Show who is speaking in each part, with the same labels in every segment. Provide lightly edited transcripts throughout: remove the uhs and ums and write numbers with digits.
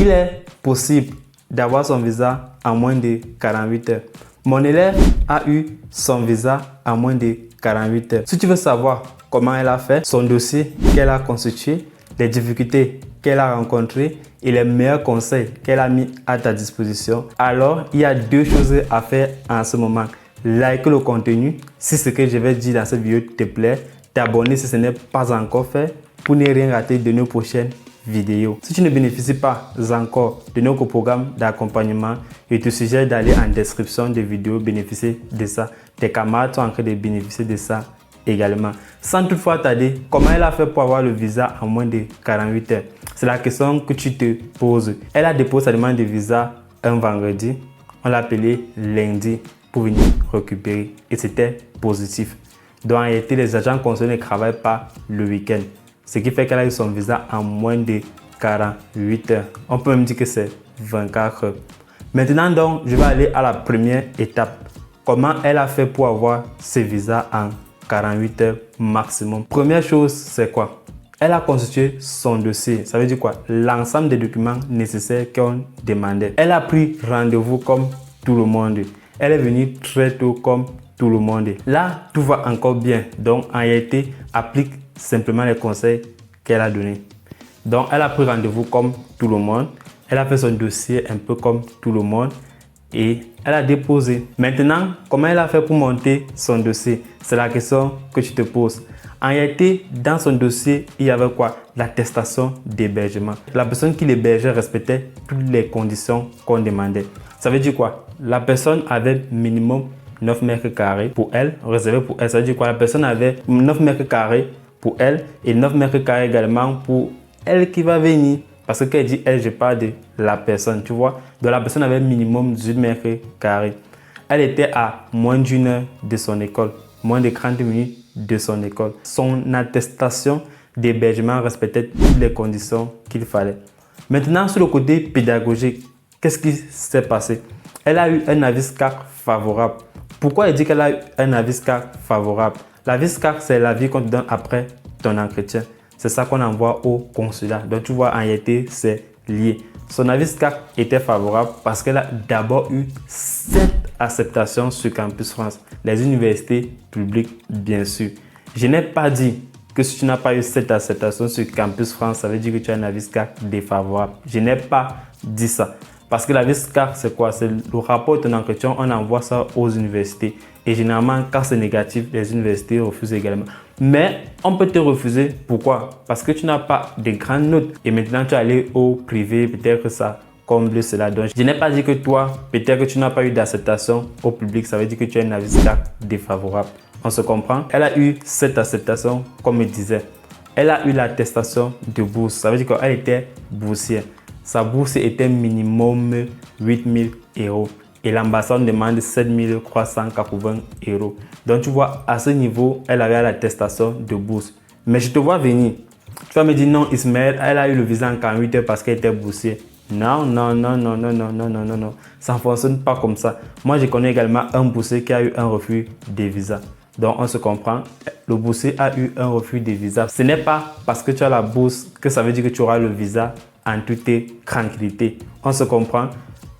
Speaker 1: Il est possible d'avoir son visa en moins de 48 heures. Mon élève a eu son visa en moins de 48 heures. Si tu veux savoir comment elle a fait, son dossier qu'elle a constitué, les difficultés qu'elle a rencontrées et les meilleurs conseils qu'elle a mis à ta disposition, alors il y a deux choses à faire en ce moment. Like le contenu si ce que je vais dire dans cette vidéo te plaît, t'abonner si ce n'est pas encore fait pour ne rien rater de nos prochaines vidéos. Si tu ne bénéficies pas encore de notre programme d'accompagnement, je te suggère d'aller en description de vidéo bénéficier de ça. Tes camarades sont en train de bénéficier de ça également. Sans toutefois tarder, comment elle a fait pour avoir le visa en moins de 48 heures? C'est la question que tu te poses. Elle a déposé sa demande de visa un vendredi. On l'a appelé lundi pour venir récupérer et c'était positif. Donc en réalité, les agents concernés ne travaillent pas le week-end. Ce qui fait qu'elle a eu son visa en moins de 48 heures. On peut même dire que c'est 24 heures. Maintenant donc, je vais aller à la première étape. Comment elle a fait pour avoir ce visa en 48 heures maximum? Première chose, c'est quoi? Elle a constitué son dossier. Ça veut dire quoi? L'ensemble des documents nécessaires qu'on demandait. Elle a pris rendez-vous comme tout le monde. Elle est venue très tôt comme tout le monde. Là, tout va encore bien. Donc, en réalité, applique simplement les conseils qu'elle a donnés. Donc, elle a pris rendez-vous comme tout le monde. Elle a fait son dossier un peu comme tout le monde. Et elle a déposé. Maintenant, comment elle a fait pour monter son dossier? C'est la question que tu te poses. En réalité, dans son dossier, il y avait quoi? L'attestation d'hébergement. La personne qui l'hébergeait respectait toutes les conditions qu'on demandait. Ça veut dire quoi? La personne avait minimum 9 mètres carrés pour elle, réservé pour elle. Ça veut dire quoi? La personne avait 9 mètres carrés pour elle et 9 mètres carrés également pour elle qui va venir. Parce que quand elle dit elle, je parle de la personne, tu vois. Donc la personne avait minimum 18 mètres carrés. Elle était à moins d'une heure de son école, moins de 30 minutes de son école. Son attestation d'hébergement respectait toutes les conditions qu'il fallait. Maintenant, sur le côté pédagogique, qu'est-ce qui s'est passé? Elle a eu un avis SCAC favorable. Pourquoi elle dit qu'elle a eu un avis SCAC favorable? L'avis SCAC, c'est l'avis qu'on te donne après ton entretien. C'est ça qu'on envoie au consulat. Donc, tu vois, en réalité, c'est lié. Son avis SCAC était favorable parce qu'elle a d'abord eu 7 acceptations sur Campus France. Les universités publiques, bien sûr. Je n'ai pas dit que si tu n'as pas eu 7 acceptations sur Campus France, ça veut dire que tu as un avis SCAC défavorable. Je n'ai pas dit ça. Parce que l'avis SCAC, c'est quoi? C'est le rapport de ton entretien, on envoie ça aux universités. Et généralement, quand c'est négatif, les universités refusent également. Mais on peut te refuser. Pourquoi? Parce que tu n'as pas de grandes notes. Et maintenant, tu es allé au privé, peut-être que ça comble cela. Donc, je n'ai pas dit que toi, peut-être que tu n'as pas eu d'acceptation au public. Ça veut dire que tu as un avis SCAC défavorable. On se comprend? Elle a eu cette acceptation, comme je disais. Elle a eu l'attestation de bourse. Ça veut dire qu'elle était boursière. Sa bourse était minimum 8 000 € et l'ambassade demande 7 380 €. Donc tu vois, à ce niveau, elle avait l'attestation de bourse. Mais je te vois venir. Tu vas me dire non, Ismaël, elle a eu le visa en 48 heures parce qu'elle était boursière. Non. Ça ne fonctionne pas comme ça. Moi, je connais également un boursier qui a eu un refus de visa. Donc, on se comprend. Le boursier a eu un refus de visa. Ce n'est pas parce que tu as la bourse que ça veut dire que tu auras le visa en toute tranquillité. On se comprend.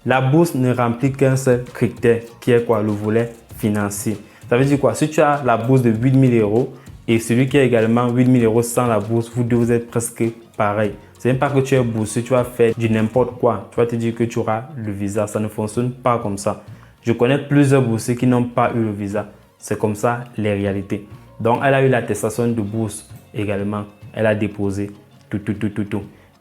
Speaker 1: La bourse ne remplit qu'un seul critère qui est quoi? Le volet financier. Ça veut dire quoi? Si tu as la bourse de 8 000 € et celui qui a également 8 000 € sans la bourse, vous deux vous êtes presque pareil. Ce n'est pas que tu es boursier, tu vas faire du n'importe quoi. Tu vas te dire que tu auras le visa. Ça ne fonctionne pas comme ça. Je connais plusieurs boursiers qui n'ont pas eu le visa. C'est comme ça les réalités. Donc, elle a eu l'attestation de bourse également. Elle a déposé tout.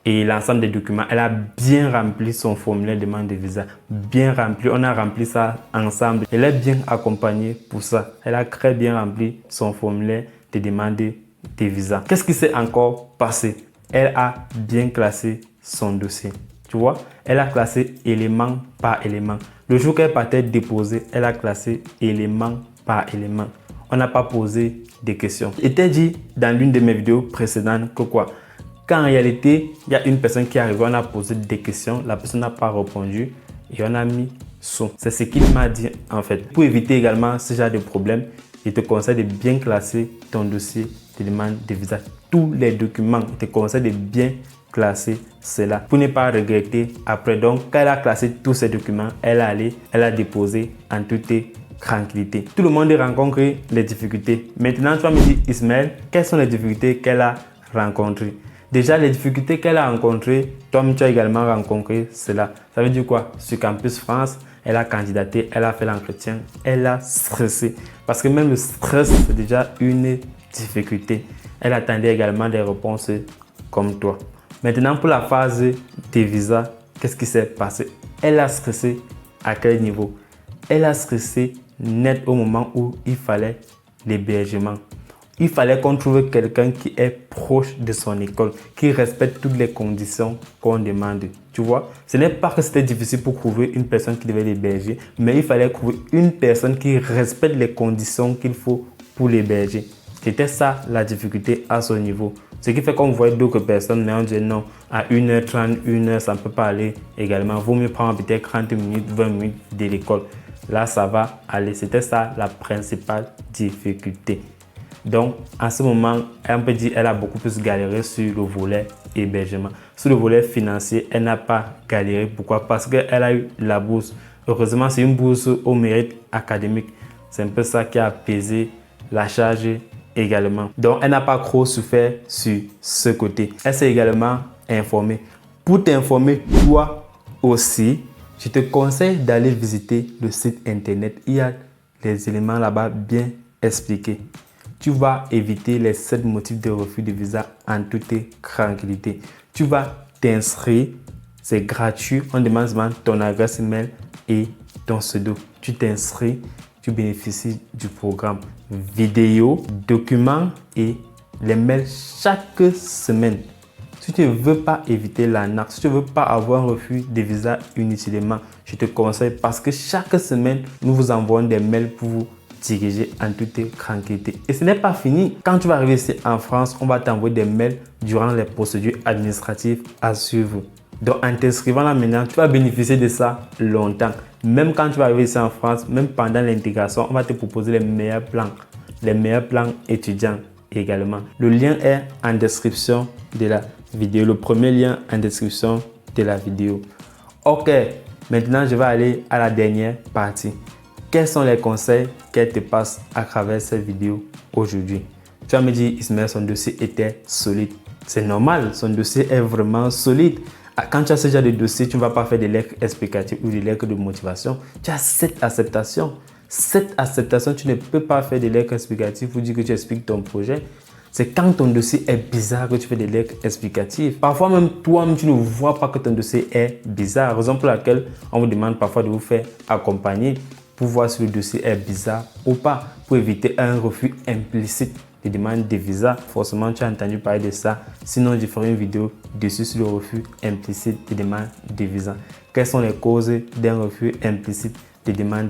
Speaker 1: Et l'ensemble des documents, elle a bien rempli son formulaire de demande de visa. Bien rempli, on a rempli ça ensemble. Elle est bien accompagnée pour ça. Elle a très bien rempli son formulaire de demande de visa. Qu'est-ce qui s'est encore passé? Elle a bien classé son dossier. Tu vois, elle a classé élément par élément. Le jour qu'elle partait déposer, elle a classé élément par élément. On n'a pas posé de questions. Il était dit dans l'une de mes vidéos précédentes que quoi? Qu'en réalité, il y a une personne qui est arrivée, on a posé des questions, la personne n'a pas répondu et on a mis son. C'est ce qu'il m'a dit en fait. Pour éviter également ce genre de problème, je te conseille de bien classer ton dossier de demande de visa. Tous les documents, je te conseille de bien classer cela pour ne pas regretter après. Donc, quand elle a classé tous ces documents, elle a déposé en toute tranquillité. Tout le monde rencontre les difficultés. Maintenant, tu vas me dire, Ismaël, quelles sont les difficultés qu'elle a rencontrées? Déjà, les difficultés qu'elle a rencontrées, toi, tu as également rencontré cela. Ça veut dire quoi? Sur Campus France, elle a candidaté, elle a fait l'entretien, elle a stressé. Parce que même le stress, c'est déjà une difficulté. Elle attendait également des réponses comme toi. Maintenant, pour la phase des visas, qu'est-ce qui s'est passé? Elle a stressé à quel niveau? Elle a stressé net au moment où il fallait l'hébergement. Il fallait qu'on trouve quelqu'un qui est proche de son école, qui respecte toutes les conditions qu'on demande. Tu vois, ce n'est pas que c'était difficile pour trouver une personne qui devait l'héberger, mais il fallait trouver une personne qui respecte les conditions qu'il faut pour l'héberger. C'était ça la difficulté à ce niveau. Ce qui fait qu'on voit d'autres personnes, mais on dit non, à 1h30, 1h, ça ne peut pas aller également. Vaut mieux prendre peut-être 30 minutes, 20 minutes de l'école. Là, ça va aller. C'était ça la principale difficulté. Donc, en ce moment, on peut dire qu'elle a beaucoup plus galéré sur le volet hébergement. Sur le volet financier, elle n'a pas galéré. Pourquoi? Parce qu'elle a eu la bourse. Heureusement, c'est une bourse au mérite académique. C'est un peu ça qui a apaisé la charge également. Donc, elle n'a pas trop souffert sur ce côté. Elle s'est également informée. Pour t'informer, toi aussi, je te conseille d'aller visiter le site internet. Il y a les éléments là-bas bien expliqués. Tu vas éviter les 7 motifs de refus de visa en toute tranquillité. Tu vas t'inscrire, c'est gratuit. On demande seulement ton adresse email et ton pseudo. Tu t'inscris, tu bénéficies du programme vidéo, documents et les mails chaque semaine. Si tu ne veux pas éviter l'arnaque, si tu ne veux pas avoir un refus de visa inutilement, je te conseille parce que chaque semaine, nous vous envoyons des mails pour vous diriger en toute tranquillité. Et ce n'est pas fini. Quand tu vas arriver ici en France, on va t'envoyer des mails durant les procédures administratives à suivre. Donc, en t'inscrivant là maintenant, tu vas bénéficier de ça longtemps. Même quand tu vas arriver ici en France, même pendant l'intégration, on va te proposer les meilleurs plans étudiants également. Le lien est en description de la vidéo. Le premier lien en description de la vidéo. Ok, maintenant je vais aller à la dernière partie. Quels sont les conseils qu'elle te passe à travers cette vidéo aujourd'hui? Tu vas me dire, Ismaël, son dossier était solide. C'est normal, son dossier est vraiment solide. Quand tu as ce genre de dossier, tu ne vas pas faire des lettres explicatives ou des lettres de motivation. Tu as cette acceptation. Cette acceptation, tu ne peux pas faire des lettres explicatives pour dire que tu expliques ton projet. C'est quand ton dossier est bizarre que tu fais des lettres explicatives. Parfois même toi-même, tu ne vois pas que ton dossier est bizarre. Raison pour laquelle on vous demande parfois de vous faire accompagner pour voir si le dossier est bizarre ou pas, pour éviter un refus implicite de demande de visa. Forcément, tu as entendu parler de ça. Sinon, je ferai une vidéo dessus sur le refus implicite de demande de visa. Quelles sont les causes d'un refus implicite de demande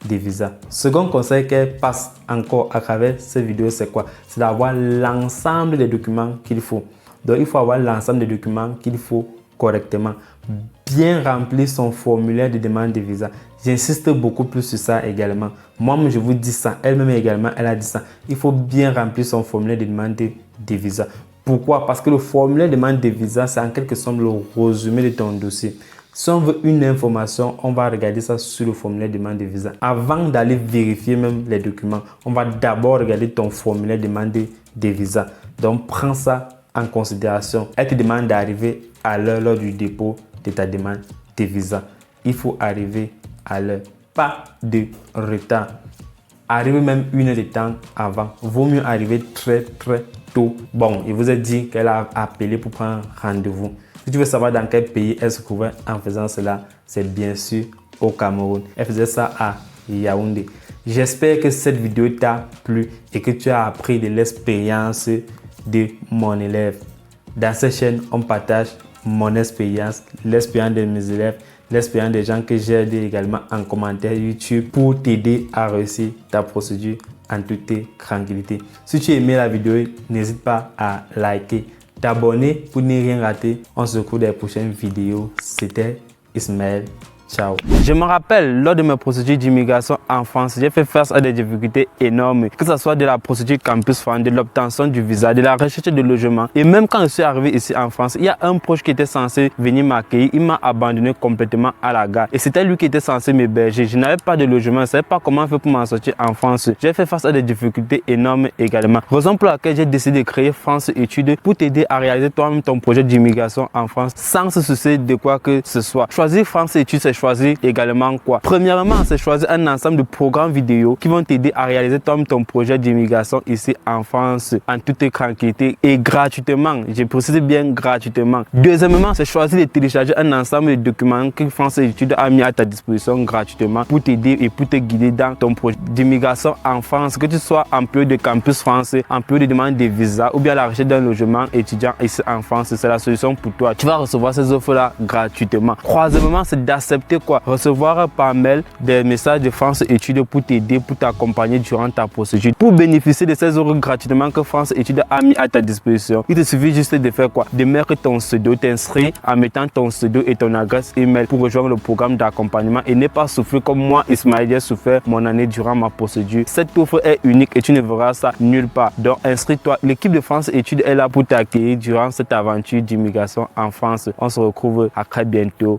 Speaker 1: de visa? Second conseil qu'elle passe encore à travers cette vidéo, c'est quoi? C'est d'avoir l'ensemble des documents qu'il faut. Donc, il faut avoir l'ensemble des documents qu'il faut correctement. Bien remplir son formulaire de demande de visa. J'insiste beaucoup plus sur ça également. Moi-même, je vous dis ça. Elle-même également, elle a dit ça. Il faut bien remplir son formulaire de demande de visa. Pourquoi? Parce que le formulaire de demande de visa, c'est en quelque sorte le résumé de ton dossier. Si on veut une information, on va regarder ça sur le formulaire de demande de visa. Avant d'aller vérifier même les documents, on va d'abord regarder ton formulaire de demande de visa. Donc, prends ça en considération. Elle te demande d'arriver à l'heure lors du dépôt de ta demande de visa. Il faut arriver à l'heure. Pas de retard. Arrivez même 1 heure de temps avant. Vaut mieux arriver très tôt. Bon, il vous a dit qu'elle a appelé pour prendre rendez-vous. Si tu veux savoir dans quel pays elle se trouvait en faisant cela, c'est bien sûr au Cameroun. Elle faisait ça à Yaoundé. J'espère que cette vidéo t'a plu et que tu as appris de l'expérience de mon élève. Dans cette chaîne, on partage mon expérience, l'expérience de mes élèves, l'expérience des gens que j'ai aidé également en commentaire YouTube pour t'aider à réussir ta procédure en toute tranquillité. Si tu as aimé la vidéo, n'hésite pas à liker, t'abonner pour ne rien rater. On se retrouve dans les prochaines vidéos. C'était Ismaël. Ciao. Je me rappelle, lors de mes procédures d'immigration en France, j'ai fait face à des difficultés énormes, que ce soit de la procédure Campus France, de l'obtention du visa, de la recherche de logement. Et même quand je suis arrivé ici en France, il y a un proche qui était censé venir m'accueillir. Il m'a abandonné complètement à la gare. Et c'était lui qui était censé m'héberger. Je n'avais pas de logement, je ne savais pas comment faire pour m'en sortir en France. J'ai fait face à des difficultés énormes également. Raison pour laquelle j'ai décidé de créer France Études pour t'aider à réaliser toi-même ton projet d'immigration en France sans se soucier de quoi que ce soit. Choisir France Études, c'est choisir également quoi? Premièrement, c'est choisir un ensemble de programmes vidéo qui vont t'aider à réaliser toi-même ton projet d'immigration ici en France en toute tranquillité et gratuitement. Je précise bien gratuitement. Deuxièmement, c'est choisir de télécharger un ensemble de documents que France Études a mis à ta disposition gratuitement pour t'aider et pour te guider dans ton projet d'immigration en France, que tu sois employé de Campus France, employé de demande de visa ou bien à la recherche d'un logement étudiant ici en France. C'est la solution pour toi. Tu vas recevoir ces offres-là gratuitement. Troisièmement, c'est d'accepter quoi? Recevoir par mail des messages de France Études pour t'aider, pour t'accompagner durant ta procédure. Pour bénéficier de ces offres gratuitement que France Études a mis à ta disposition, il te suffit juste de faire quoi? De mettre ton pseudo, t'inscrire en mettant ton pseudo et ton adresse email pour rejoindre le programme d'accompagnement et ne pas souffrir comme moi, Ismaël, j'ai souffert mon année durant ma procédure. Cette offre est unique et tu ne verras ça nulle part. Donc inscris-toi. L'équipe de France Études est là pour t'accueillir durant cette aventure d'immigration en France. On se retrouve à très bientôt.